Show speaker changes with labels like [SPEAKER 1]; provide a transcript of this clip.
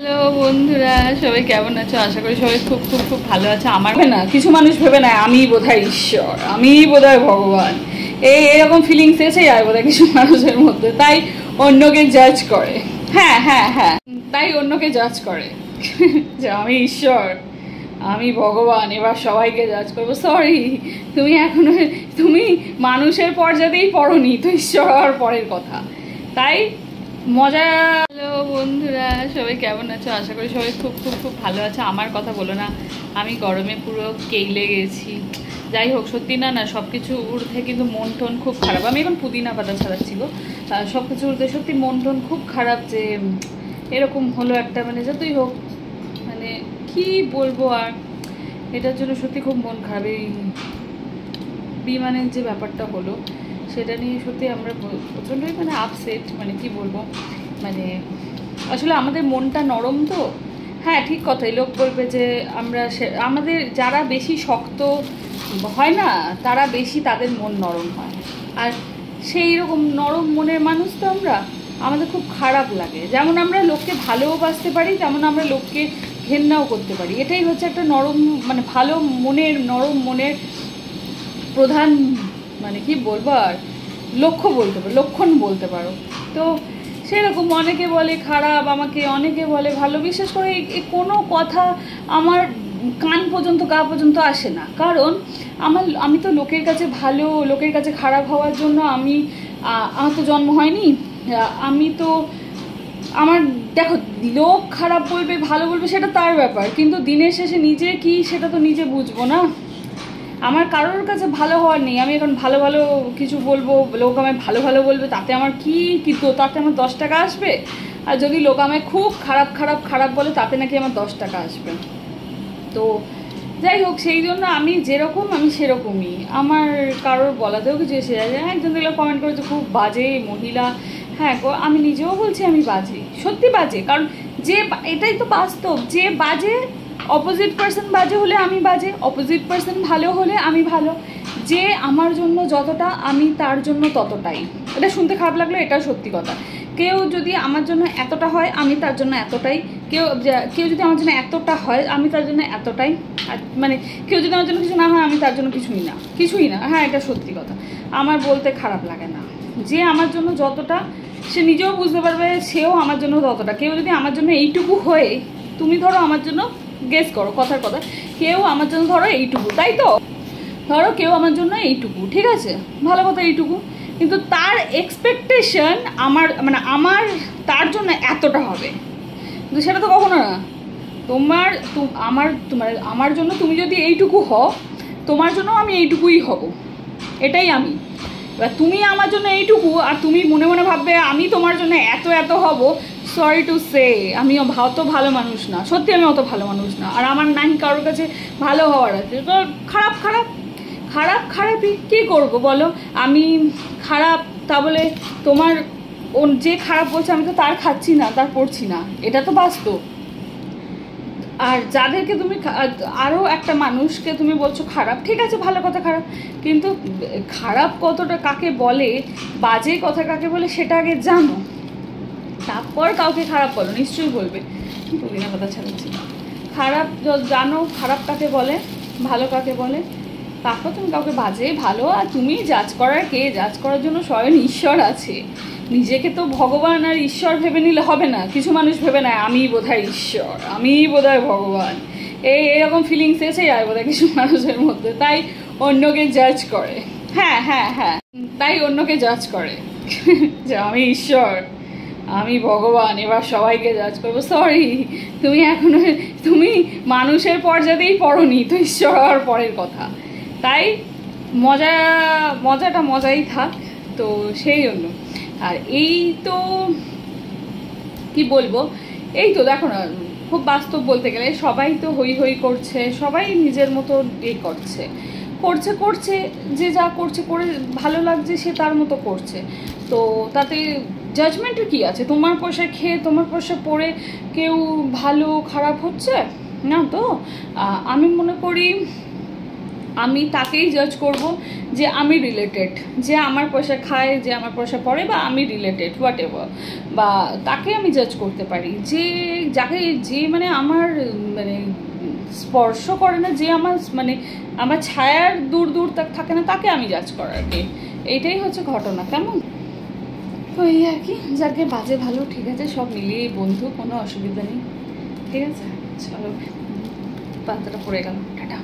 [SPEAKER 1] Hello বন্ধুরা, সবাই কেমন আছো? আশা করি সবাই খুব খুব খুব ভালো আছে। আমার না, কিছু মানুষ ভেবে নেয় আমি বোধহয় ঈশ্বর, আমি বোধহয় ভগবান, এরকম ফিলিংস এসে যায় বোধহয় কিছু মানুষের মধ্যে, তাই অন্যকে জাজ করে। হ্যাঁ হ্যাঁ হ্যাঁ, তাই অন্যকে জাজ করে যে আমি ঈশ্বর, আমি ভগবান, এবার সবাইকে জাজ করবো। সরি, তুমি মানুষের পর্যায়েই পড়োনি, তো ঈশ্বর হওয়ার পরের কথা। তাই মজা। হ্যালো বন্ধুরা, সবাই কেমন আছো? আশা করি সবাই খুব খুব খুব ভালো আছে। আমার কথা বলো না, আমি গরমে পুরো কেইলে গেছি। যাই হোক, সত্যি না সব কিছু উঠতে কিন্তু মন টন খুব খারাপ। আমি এখন পুদিনা পাতা ছাড়াচ্ছি গো। সব কিছু উঠতে সত্যি মন টন খুব খারাপ যে এরকম হলো একটা, মানে যতই হোক, মানে কি বলবো আর, এটার জন্য সত্যি খুব মন খারাপ। এই বিমানের যে ব্যাপারটা হলো সেটা নিয়ে সত্যি আমরা প্রচণ্ডই মানে আপসেট, মানে কি বলবো, মানে আসলে আমাদের মনটা নরম তো। হ্যাঁ, ঠিক কথাই, লোক বলবে যে আমাদের যারা বেশি শক্ত হয় না, তারা বেশি তাদের মন নরম হয়। আর সেই রকম নরম মনের মানুষ তো আমাদের খুব খারাপ লাগে। যেমন আমরা লোককে ভালোবাসতে পারি, তেমন আমরা লোককে ঘেন্নাও করতে পারি। এটাই হচ্ছে একটা নরম, মানে ভালো মনের, নরম মনের প্রধান, মানে কি বলবো আর, লক্ষণ বলতে পারো। তো সেরকম অনেকে বলে খারাপ, আমাকে অনেকে বলে ভালো। বিশেষ করে এই কোনো কথা আমার কান পর্যন্ত, গা পর্যন্ত আসে না, কারণ আমি তো লোকের কাছে ভালো, লোকের কাছে খারাপ হওয়ার জন্য আমার তো জন্ম হয়নি। আমি তো দেখো, লোক খারাপ বলবে ভালো বলবে সেটা তার ব্যাপার, কিন্তু দিনের শেষে নিজে কি সেটা তো নিজে বুঝবো না। আমার কারোর কাছে ভালো হওয়ার নেই। আমি এখন ভালো ভালো কিছু বলবো, লোক আমায় ভালো ভালো বলবে, তাতে আমার কি তো, তাতে আমার 10 টাকা আসবে। আর যদি লোক আমায় খুব খারাপ খারাপ খারাপ বলে, তাতে নাকি আমার 10 টাকা আসবে। তো যাই হোক, সেই জন্য আমি যেরকম আমি সেরকমই। আমার কারোর বলাতেও কিছু এসে যায়। একজন দেখলে কমেন্ট করেছে খুব বাজে মহিলা। হ্যাঁ গো, আমি নিজেও বলছি আমি বাজে, সত্যি বাজে। কারণ এটাই তো বাস্তব, যে বাজে, অপোজিট পার্সন বাজে হলে আমি বাজে, অপোজিট পার্সন ভালো হলে আমি ভালো। যে আমার জন্য যতটা, আমি তার জন্য ততটাই। এটা শুনতে খারাপ লাগলো, এটা সত্যি কথা। কেউ যদি আমার জন্য এতটা হয়, আমি তার জন্য এতটাই। কেউ যদি আমার জন্য এতটা হয়, আমি তার জন্য এতটাই। মানে কেউ যদি আমার জন্য কিছু না হয়, আমি তার জন্য কিছুই না। হ্যাঁ, এটা সত্যি কথা। আমার বলতে খারাপ লাগে না, যে আমার জন্য যতটা, সে নিজেও বুঝতে পারবে সেও আমার জন্য ততটা। কেউ যদি আমার জন্য এইটুকু হয়ে, তুমি ধরো আমার জন্য, গেস করো কথার কথা, কেউ আমার জন্য ধরো এইটুকু, তাই তো, ধরো কেউ আমার জন্য এইটুকু, ঠিক আছে, ভালো কথা, এইটুকু, কিন্তু তার এক্সপেকটেশন আমার তার জন্য এতটা হবে, কিন্তু সেটা তো কখনো না। আমার জন্য তুমি যদি এইটুকু হও, তোমার জন্য আমি এইটুকুই হব, এটাই আমি। এবার তুমি আমার জন্য এইটুকু, আর তুমি মনে মনে ভাববে আমি তোমার জন্য এত এত হব। সরি টু সে, আমি অত ভালো মানুষ না, সত্যি আমি অত ভালো মানুষ না। আর আমার নাই কারোর কাছে ভালো হওয়ার আছে। তো খারাপই কী করবো বলো? আমি খারাপ, তা বলে তোমার যে খারাপ বলছে আমি তো তার খাচ্ছি না, তার পড়ছি না, এটা তো বাস্তব। আর যাদেরকে তুমি আরও একটা মানুষকে তুমি বলছো খারাপ, ঠিক আছে, ভালো কথা, খারাপ, কিন্তু খারাপ কতটা কাকে বলে, বাজে কথা কাকে বলে, সেটা আগে জানো, তারপর কাউকে খারাপ বলো। নিশ্চয়ই বলবে, পুদিনা কথা ছাড়াচ্ছি। খারাপ জানো, খারাপ কাকে বলে, ভালো কাকে বলে, তারপর তুমি কাউকে বাজে ভালো। আর তুমি জাজ করার জন্য স্বয়ং ঈশ্বর আছে। নিজেকে তো ভগবান আর ঈশ্বর ভেবে নিলে হবে না। কিছু মানুষ ভেবে নেয় আমি বোধহয় ঈশ্বর, আমি বোধহয় ভগবান, এরকম ফিলিংস এসে যায় বোধহয় কিছু মানুষের মধ্যে, তাই অন্যকে জাজ করে। হ্যাঁ হ্যাঁ হ্যাঁ, তাই অন্যকে জাজ করে যে আমি ঈশ্বর, আমি ভগবান, এবার সবাইকে জাজ করবো। সরি, তুমি মানুষের পর্যায়েই পড়োনি, তো ঈশ্বর হওয়ার পরের কথা। তাই মজাটা মজাই থাক। তো সেই জন্য, আর এই তো কি বলবো, এই তো দেখো না, খুব বাস্তব বলতে গেলে সবাই তো হই হই করছে, সবাই নিজের মতো করছে, যে যা করছে করে ভালো লাগছে, সে তার মতো করছে। তো তাতে জাজমেন্টের কি আছে? তোমার পয়সায় খেয়ে, তোমার পয়সায় পড়ে কেউ ভালো খারাপ হচ্ছে না তো। আমি মনে করি আমি তাকেই জাজ করব যে আমি রিলেটেড, যে আমার পয়সা খায়, যে আমার পয়সা পড়ে, বা আমি রিলেটেড হোয়াট এভার, বা তাকে আমি জাজ করতে পারি। যে যাকে যে মানে আমার মানে স্পর্শ করে না, যে আমার মানে আমার ছায়ার দূর দূর থাকে না, তাকে আমি জাজ করার কি, এইটাই হচ্ছে ঘটনা। কেমন তো এই আর কি, যাকে বাজে ভালো ঠিক আছে, সব মিলিয়ে বন্ধু, কোনো অসুবিধা নেই, ঠিক আছে। চলো পাতাটা পড়ে গেল, টাটা।